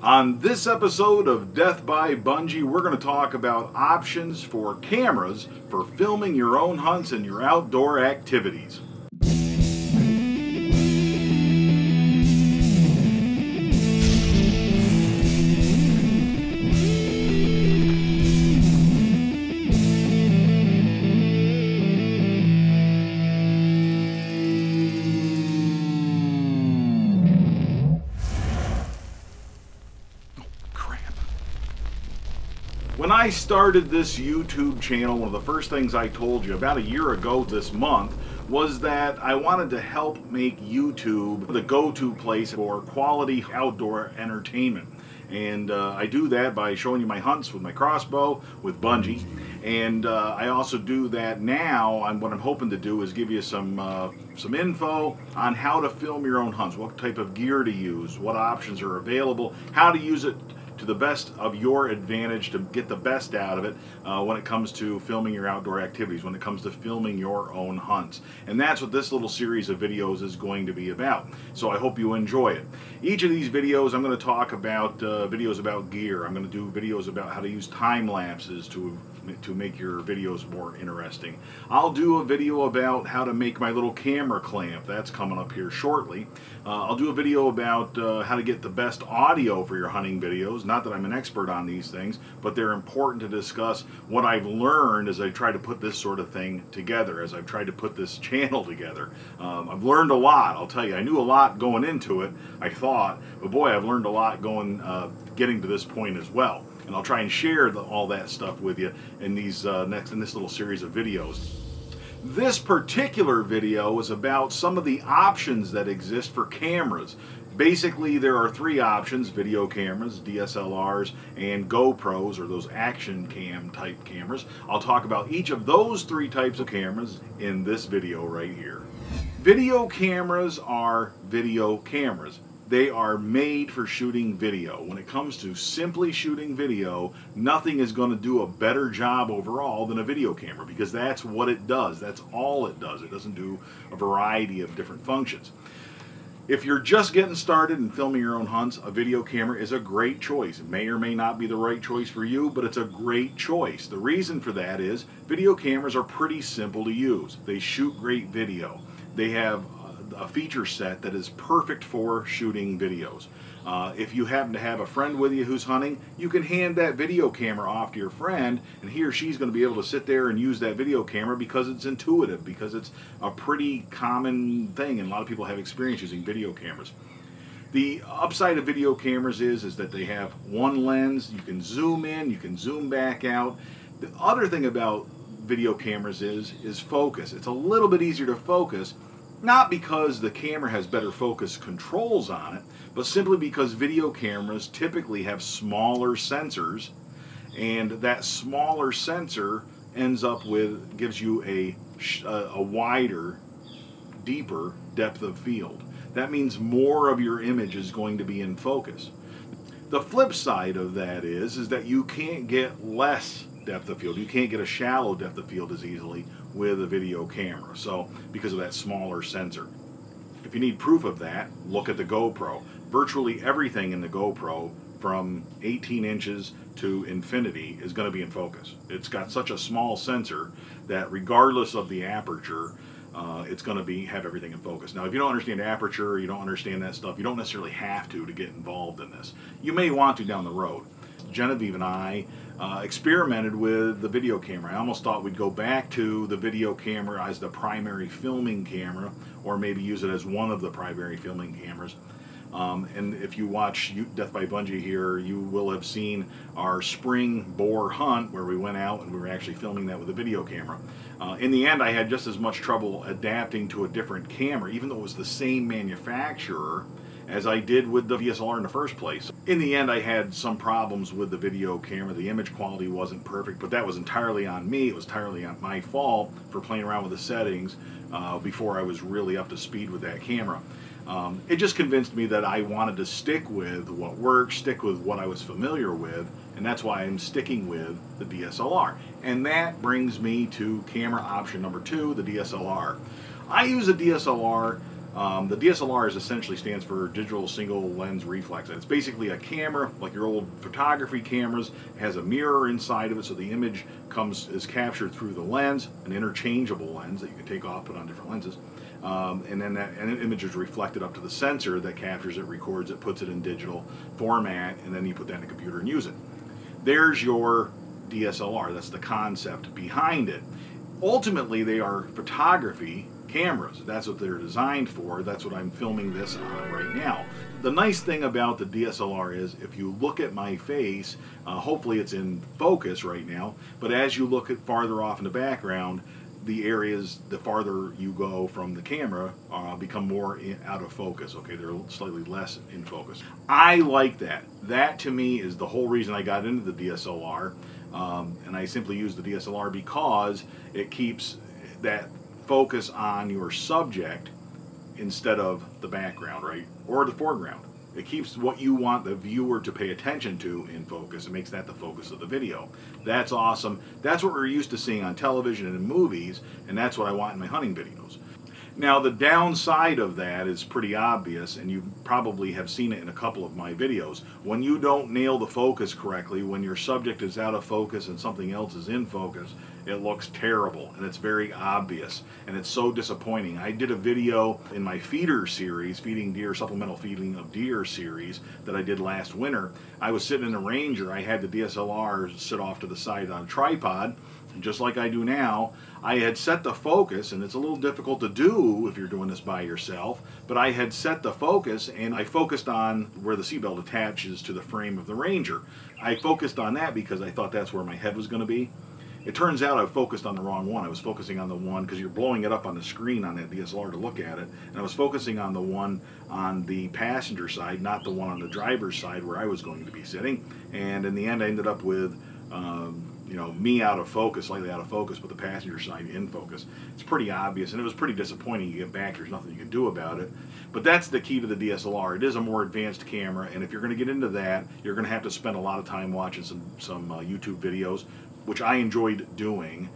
On this episode of Death by Bunjie, we're going to talk about options for cameras for filming your own hunts and your outdoor activities. When I started this YouTube channel, one of the first things I told you about a year ago this month was that I wanted to help make YouTube the go-to place for quality outdoor entertainment. And I do that by showing you my hunts with my crossbow, with Bunjie. And I also do that now. What I'm hoping to do is give you some info on how to film your own hunts, what type of gear to use, what options are available, how to use it to the best of your advantage to get the best out of it when it comes to filming your outdoor activities, when it comes to filming your own hunts. And that's what this little series of videos is going to be about. So I hope you enjoy it. Each of these videos I'm going to talk about videos about gear. I'm going to do videos about how to use time lapses to make your videos more interesting. I'll do a video about how to make my little camera clamp. That's coming up here shortly. I'll do a video about how to get the best audio for your hunting videos. Not that I'm an expert on these things, but they're important to discuss what I've learned as I try to put this sort of thing together, as I've tried to put this channel together. I've learned a lot, I'll tell you. I knew a lot going into it, I thought, but boy, I've learned a lot getting to this point as well. And I'll try and share all that stuff with you in these in this little series of videos. This particular video is about some of the options that exist for cameras. Basically, there are three options: video cameras, DSLRs, and GoPros, or those action cam type cameras. I'll talk about each of those three types of cameras in this video right here. Video cameras are video cameras. They are made for shooting video. When it comes to simply shooting video, nothing is going to do a better job overall than a video camera, because that's what it does. That's all it does. It doesn't do a variety of different functions. If you're just getting started in filming your own hunts, a video camera is a great choice. It may or may not be the right choice for you, but it's a great choice. The reason for that is video cameras are pretty simple to use. They shoot great video. They have a feature set that is perfect for shooting videos. If you happen to have a friend with you who's hunting, you can hand that video camera off to your friend, and he or she's going to be able to sit there and use that video camera because it's intuitive, because it's a pretty common thing, and a lot of people have experience using video cameras. The upside of video cameras is that they have one lens. You can zoom in, you can zoom back out. The other thing about video cameras is focus. It's a little bit easier to focus, not because the camera has better focus controls on it, but simply because video cameras typically have smaller sensors, and that smaller sensor gives you a wider, deeper depth of field. That means more of your image is going to be in focus. The flip side of that is that you can't get less depth of field. You can't get a shallow depth of field as easily with a video camera, so because of that smaller sensor. If you need proof of that, look at the GoPro. Virtually everything in the GoPro from 18 inches to infinity is going to be in focus. It's got such a small sensor that regardless of the aperture, it's going to have everything in focus. Now, if you don't understand aperture, you don't understand that stuff, you don't necessarily have to get involved in this. You may want to down the road. Genevieve and I experimented with the video camera. I almost thought we'd go back to the video camera as the primary filming camera, or maybe use it as one of the primary filming cameras. And if you watch Death by Bunjie here, you will have seen our spring boar hunt where we went out and we were actually filming that with a video camera. In the end, I had just as much trouble adapting to a different camera, even though it was the same manufacturer, as I did with the DSLR in the first place. In the end, I had some problems with the video camera. The image quality wasn't perfect, but that was entirely on me. It was entirely on my fault for playing around with the settings before I was really up to speed with that camera. It just convinced me that I wanted to stick with what works, stick with what I was familiar with, and that's why I'm sticking with the DSLR. And that brings me to camera option number 2, the DSLR. I use a DSLR The DSLR essentially stands for digital single lens reflex. It's basically a camera, like your old photography cameras. It has a mirror inside of it, so the image is captured through the lens, an interchangeable lens that you can take off, put on different lenses. And then that image is reflected up to the sensor that captures it, records it, puts it in digital format, and then you put that in a computer and use it. There's your DSLR. That's the concept behind it. Ultimately, they are photography cameras. That's what they're designed for. That's what I'm filming this on right now. The nice thing about the DSLR is if you look at my face, hopefully it's in focus right now, but as you look at farther off in the background, the areas, the farther you go from the camera, become more out of focus. Okay, they're slightly less in focus. I like that. That to me is the whole reason I got into the DSLR, and I simply use the DSLR because it keeps that focus on your subject instead of the background, right? Or the foreground. It keeps what you want the viewer to pay attention to in focus. It makes that the focus of the video. That's awesome. That's what we're used to seeing on television and in movies, and that's what I want in my hunting videos. Now, the downside of that is pretty obvious, and you probably have seen it in a couple of my videos. When you don't nail the focus correctly, when your subject is out of focus and something else is in focus, it looks terrible, and it's very obvious, and it's so disappointing. I did a video in my feeder series, Feeding Deer, Supplemental Feeding of Deer series, that I did last winter. I was sitting in a Ranger. I had the DSLR sit off to the side on a tripod, and just like I do now, I had set the focus, and it's a little difficult to do if you're doing this by yourself, but I had set the focus, and I focused on where the seatbelt attaches to the frame of the Ranger. I focused on that because I thought that's where my head was going to be. It turns out I focused on the wrong one. I was focusing on the one, because you're blowing it up on the screen on that DSLR to look at it, and I was focusing on the one on the passenger side, not the one on the driver's side where I was going to be sitting. And in the end I ended up with you know, me out of focus, slightly out of focus, but the passenger side in focus. It's pretty obvious, and it was pretty disappointing. You get back, there's nothing you can do about it. But that's the key to the DSLR. It is a more advanced camera, and if you're going to get into that, you're going to have to spend a lot of time watching some YouTube videos, which I enjoyed doing.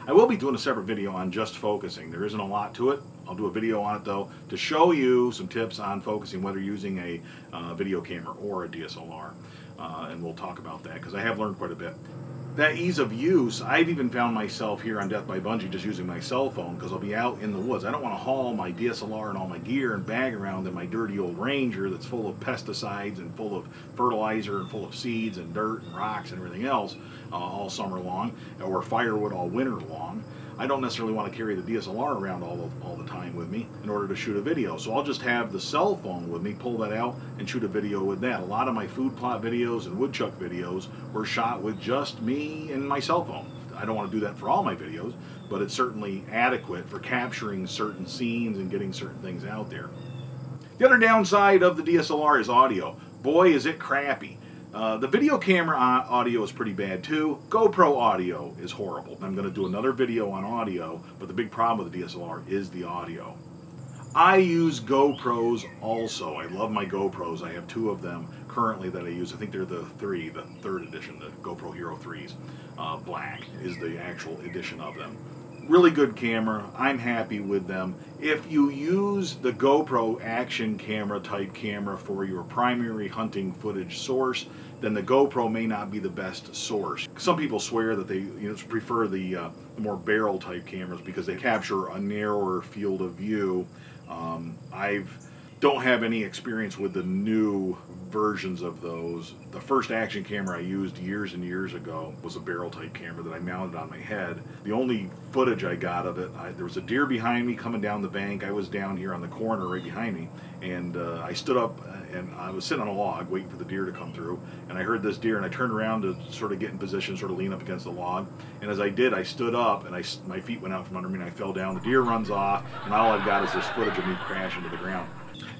I will be doing a separate video on just focusing. There isn't a lot to it. I'll do a video on it though to show you some tips on focusing, whether using a video camera or a DSLR. And we'll talk about that because I have learned quite a bit. That ease of use, I've even found myself here on Death by Bunjie just using my cell phone because I'll be out in the woods. I don't want to haul my DSLR and all my gear and bag around in my dirty old Ranger that's full of pesticides and full of fertilizer and full of seeds and dirt and rocks and everything else all summer long, or firewood all winter long. I don't necessarily want to carry the DSLR around all the time with me in order to shoot a video. So I'll just have the cell phone with me, pull that out, and shoot a video with that. A lot of my food plot videos and woodchuck videos were shot with just me and my cell phone. I don't want to do that for all my videos, but it's certainly adequate for capturing certain scenes and getting certain things out there. The other downside of the DSLR is audio. Boy, is it crappy. The video camera audio is pretty bad too. GoPro audio is horrible. I'm going to do another video on audio, but the big problem with the DSLR is the audio. I use GoPros also. I love my GoPros. I have two of them currently that I use. I think they're the third edition, the GoPro Hero 3s. Black is the actual edition of them. Really good camera. I'm happy with them. If you use the GoPro action camera type camera for your primary hunting footage source, then the GoPro may not be the best source. Some people swear that they prefer the more barrel type cameras because they capture a narrower field of view. I don't have any experience with the new versions of those. The first action camera I used years and years ago was a barrel type camera that I mounted on my head. The only footage I got of it, there was a deer behind me coming down the bank. I was down here on the corner right behind me, and I stood up and I was sitting on a log waiting for the deer to come through, and I heard this deer and I turned around to sort of get in position, sort of lean up against the log, and as I did, I stood up and my feet went out from under me and I fell down. The deer runs off, and all I've got is this footage of me crashing to the ground.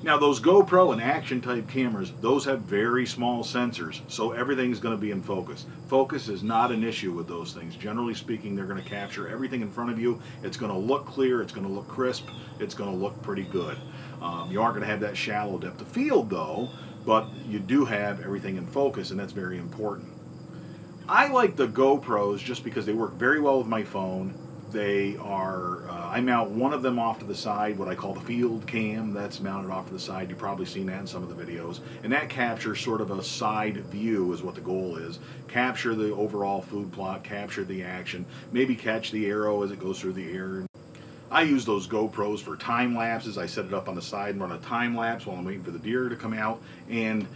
Now those GoPro and action type cameras, those have very small sensors, so everything's going to be in focus. Focus is not an issue with those things. Generally speaking, they're going to capture everything in front of you. It's going to look clear, it's going to look crisp, it's going to look pretty good. You aren't going to have that shallow depth of field though, but you do have everything in focus, and that's very important. I like the GoPros just because they work very well with my phone. They are, I mount one of them off to the side, what I call the field cam. That's mounted off to the side. You've probably seen that in some of the videos. And that captures sort of a side view is what the goal is. Capture the overall food plot, capture the action, maybe catch the arrow as it goes through the air. I use those GoPros for time lapses. I set it up on the side and run a time lapse while I'm waiting for the deer to come out. And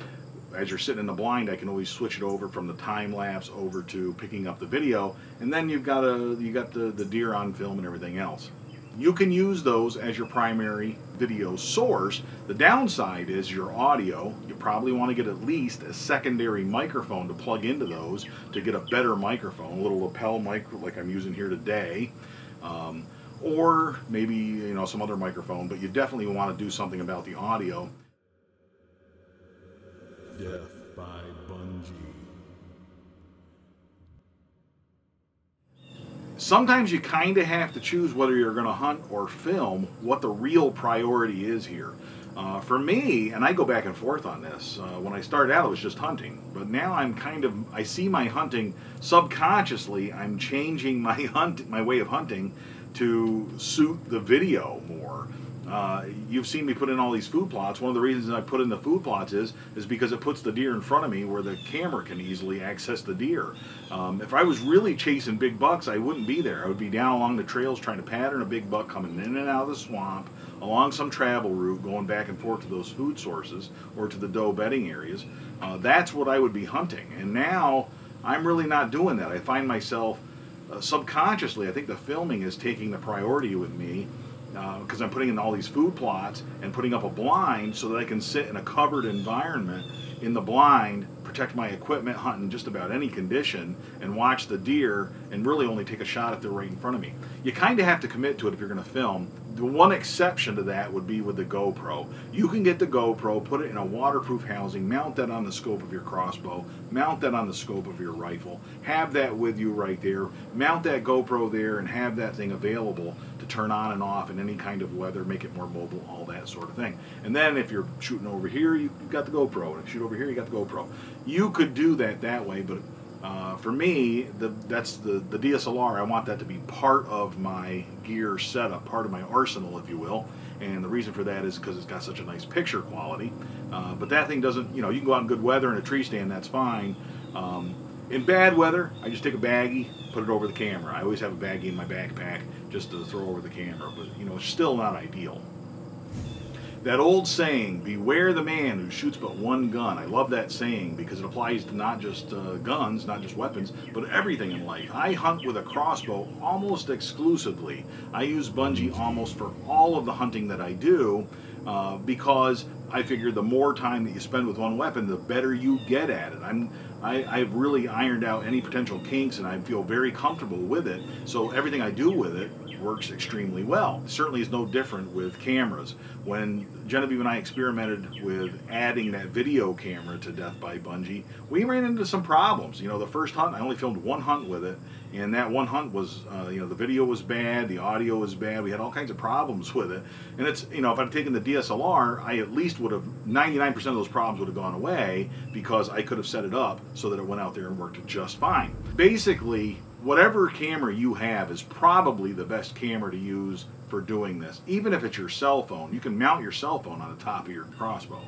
as you're sitting in the blind, I can always switch it over from the time lapse over to picking up the video, and then you got the deer on film and everything else. You can use those as your primary video source. The downside is your audio. You probably want to get at least a secondary microphone to plug into those to get a better microphone, a little lapel mic like I'm using here today, or maybe some other microphone. But you definitely want to do something about the audio. Death by Bunjie. Sometimes you kind of have to choose whether you're going to hunt or film, what the real priority is here. For me, and I go back and forth on this, when I started out it was just hunting, but now I see my hunting subconsciously. I'm changing my way of hunting to suit the video more. You've seen me put in all these food plots. One of the reasons I put in the food plots is because it puts the deer in front of me where the camera can easily access the deer. If I was really chasing big bucks, I wouldn't be there. I would be down along the trails trying to pattern a big buck coming in and out of the swamp, along some travel route, going back and forth to those food sources or to the doe bedding areas. That's what I would be hunting. And now I'm really not doing that. I find myself subconsciously, I think the filming is taking the priority with me, because I'm putting in all these food plots and putting up a blind so that I can sit in a covered environment in the blind, protect my equipment, hunt in just about any condition, and watch the deer and really only take a shot if they're right in front of me. You kind of have to commit to it if you're going to film. The one exception to that would be with the GoPro. You can get the GoPro, put it in a waterproof housing, mount that on the scope of your crossbow, mount that on the scope of your rifle, have that with you right there, mount that GoPro there and have that thing available to turn on and off in any kind of weather, make it more mobile, all that sort of thing. And then if you're shooting over here, you've got the GoPro, and if you shoot over here, you got the GoPro. You could do that way, but for me, that's the DSLR. I want that to be part of my gear setup, part of my arsenal, if you will. And the reason for that is because it's got such a nice picture quality. But that thing doesn't, you can go out in good weather in a tree stand, that's fine. In bad weather, I just take a baggie, put it over the camera. I always have a baggie in my backpack just to throw over the camera, but it's still not ideal. That old saying, beware the man who shoots but one gun. I love that saying because it applies to not just guns, not just weapons, but everything in life. I hunt with a crossbow almost exclusively. I use Bunjie almost for all of the hunting that I do because I figure the more time that you spend with one weapon, the better you get at it. I've really ironed out any potential kinks, and I feel very comfortable with it. So everything I do with it works extremely well. It certainly is no different with cameras. When Genevieve and I experimented with adding that video camera to Death by Bunjie, we ran into some problems. The first hunt, I only filmed one hunt with it, and that one hunt was, the video was bad, the audio was bad, we had all kinds of problems with it. And it's, if I'd taken the DSLR, I at least would have, 99% of those problems would have gone away because I could have set it up so that it went out there and worked just fine. Basically, whatever camera you have is probably the best camera to use for doing this. Even if it's your cell phone, you can mount your cell phone on the top of your crossbow.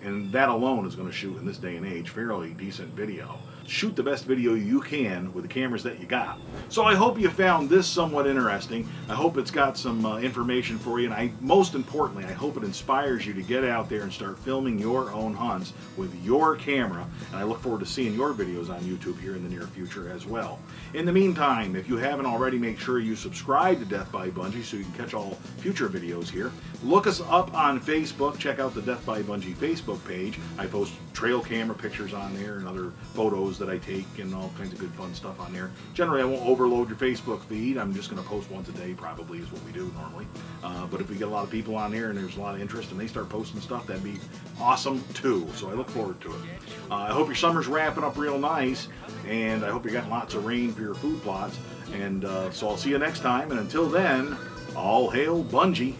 And that alone is going to shoot, in this day and age, fairly decent video. Shoot the best video you can with the cameras that you got. So I hope you found this somewhat interesting. I hope it's got some information for you, and most importantly, I hope it inspires you to get out there and start filming your own hunts with your camera, and I look forward to seeing your videos on YouTube here in the near future as well. In the meantime, if you haven't already, make sure you subscribe to Death by Bunjie so you can catch all future videos here. Look us up on Facebook. Check out the Death by Bunjie Facebook page. I post trail camera pictures on there and other photos that I take and all kinds of good fun stuff on there. Generally, I won't overload your Facebook feed. I'm just going to post once a day, probably, is what we do normally. But if we get a lot of people on there and there's a lot of interest and they start posting stuff, that'd be awesome too. So I look forward to it. I hope your summer's wrapping up real nice, and I hope you're getting lots of rain for your food plots. And so I'll see you next time, and until then, all hail Bunjie.